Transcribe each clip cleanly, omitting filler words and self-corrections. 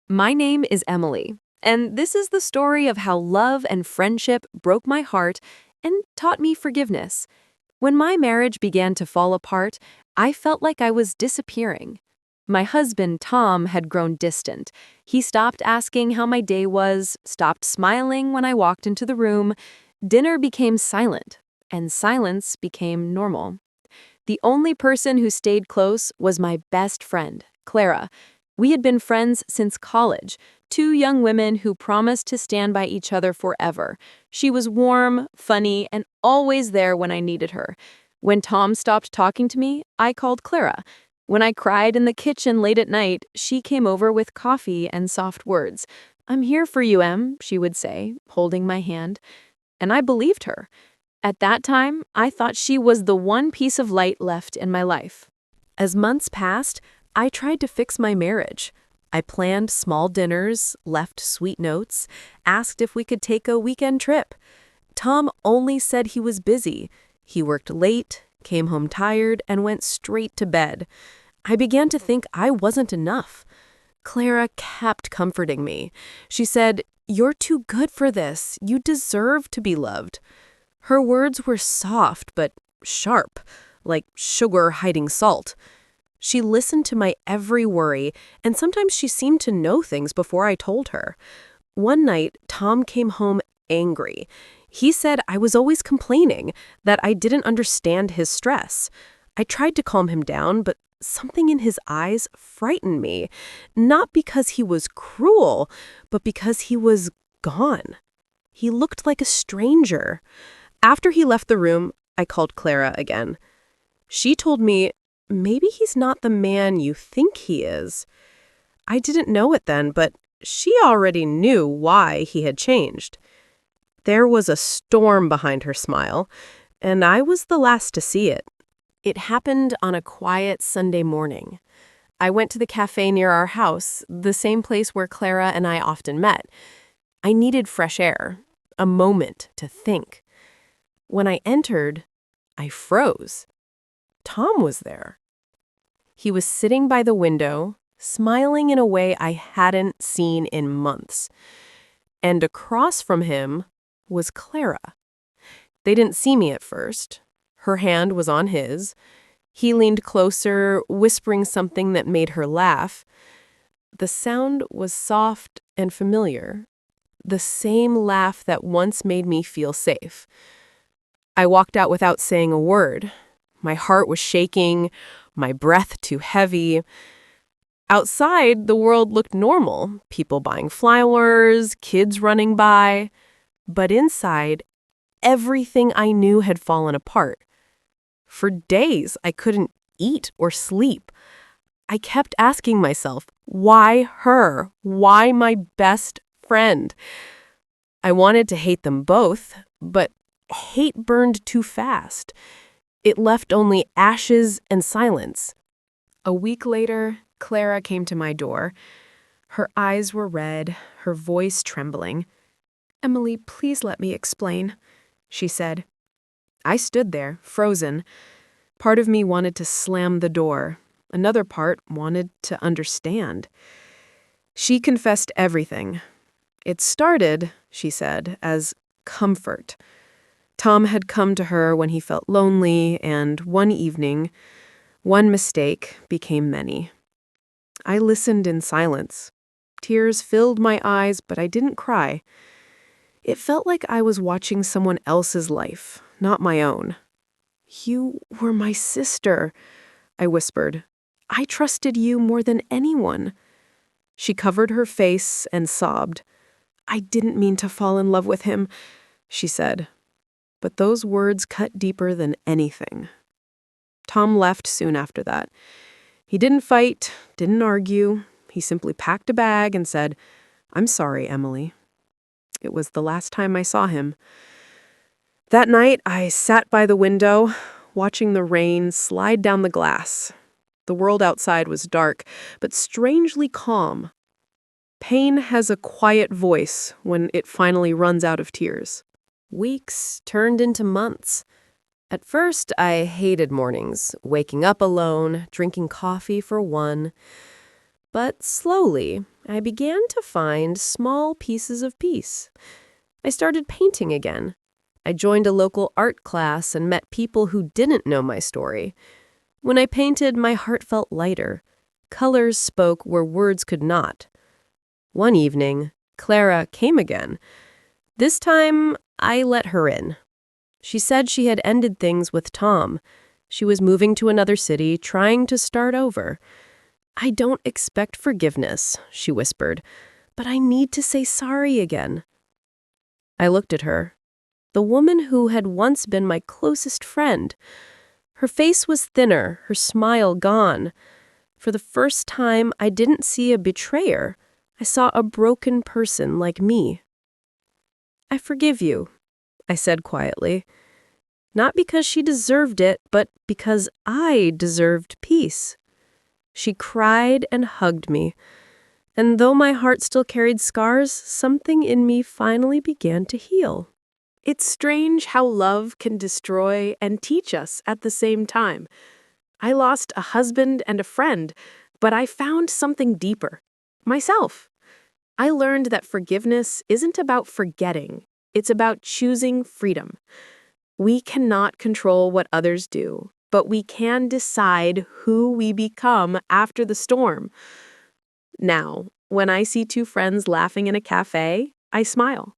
My name is Emily, and this is the story of how love and friendship broke my heart and taught me forgiveness. When my marriage began to fall apart, I felt like I was disappearing. My husband, Tom, had grown distant. He stopped asking how my day was, stopped smiling when I walked into the room. Dinner became silent, and silence became normal. The only person who stayed close was my best friend, Clara. We had been friends since college, two young women who promised to stand by each other forever. She was warm, funny, and always there when I needed her. When Tom stopped talking to me, I called Clara. When I cried in the kitchen late at night, she came over with coffee and soft words. "I'm here for you, Em," she would say, holding my hand. And I believed her. At that time, I thought she was the one piece of light left in my life. As months passed, I tried to fix my marriage. I planned small dinners, left sweet notes, asked if we could take a weekend trip. Tom only said he was busy. He worked late, came home tired, and went straight to bed. I began to think I wasn't enough. Clara kept comforting me. She said, "You're too good for this. You deserve to be loved." Her words were soft but sharp, like sugar hiding salt. She listened to my every worry, and sometimes she seemed to know things before I told her. One night, Tom came home angry. He said I was always complaining, that I didn't understand his stress. I tried to calm him down, but something in his eyes frightened me, not because he was cruel, but because he was gone. He looked like a stranger. After he left the room, I called Clara again. She told me, maybe he's not the man you think he is. I didn't know it then, but she already knew why he had changed. There was a storm behind her smile, and I was the last to see it. It happened on a quiet Sunday morning. I went to the cafe near our house, the same place where Clara and I often met. I needed fresh air, a moment to think. When I entered, I froze. Tom was there. He was sitting by the window, smiling in a way I hadn't seen in months. And across from him was Clara. They didn't see me at first. Her hand was on his. He leaned closer, whispering something that made her laugh. The sound was soft and familiar, the same laugh that once made me feel safe. I walked out without saying a word. My heart was shaking, my breath too heavy. Outside, the world looked normal, people buying flowers, kids running by. But inside, everything I knew had fallen apart. For days, I couldn't eat or sleep. I kept asking myself, why her? Why my best friend? I wanted to hate them both, but hate burned too fast. It left only ashes and silence. A week later, Clara came to my door. Her eyes were red, her voice trembling. "Emily, please let me explain," she said. I stood there, frozen. Part of me wanted to slam the door. Another part wanted to understand. She confessed everything. It started, she said, as comfort. Tom had come to her when he felt lonely, and one evening, one mistake became many. I listened in silence. Tears filled my eyes, but I didn't cry. It felt like I was watching someone else's life, not my own. "You were my sister," I whispered. "I trusted you more than anyone." She covered her face and sobbed. "I didn't mean to fall in love with him," she said. But those words cut deeper than anything. Tom left soon after that. He didn't fight, didn't argue. He simply packed a bag and said, "I'm sorry, Emily." It was the last time I saw him. That night, I sat by the window, watching the rain slide down the glass. The world outside was dark, but strangely calm. Pain has a quiet voice when it finally runs out of tears. Weeks turned into months. At first, I hated mornings, waking up alone, drinking coffee for one. But slowly, I began to find small pieces of peace. I started painting again. I joined a local art class and met people who didn't know my story. When I painted, my heart felt lighter. Colors spoke where words could not. One evening, Clara came again. This time, I let her in. She said she had ended things with Tom. She was moving to another city, trying to start over. "I don't expect forgiveness," she whispered, "but I need to say sorry again." I looked at her, the woman who had once been my closest friend. Her face was thinner, her smile gone. For the first time, I didn't see a betrayer. I saw a broken person like me. "I forgive you," I said quietly. Not because she deserved it, but because I deserved peace. She cried and hugged me. And though my heart still carried scars, something in me finally began to heal. It's strange how love can destroy and teach us at the same time. I lost a husband and a friend, but I found something deeper. Myself. I learned that forgiveness isn't about forgetting. It's about choosing freedom. We cannot control what others do, but we can decide who we become after the storm. Now, when I see two friends laughing in a cafe, I smile.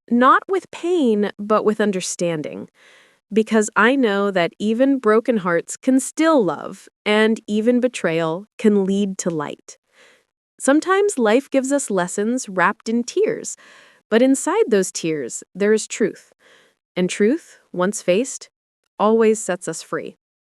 Not with pain, but with understanding. Because I know that even broken hearts can still love, and even betrayal can lead to light. Sometimes life gives us lessons wrapped in tears, but inside those tears, there is truth. And truth, once faced, always sets us free.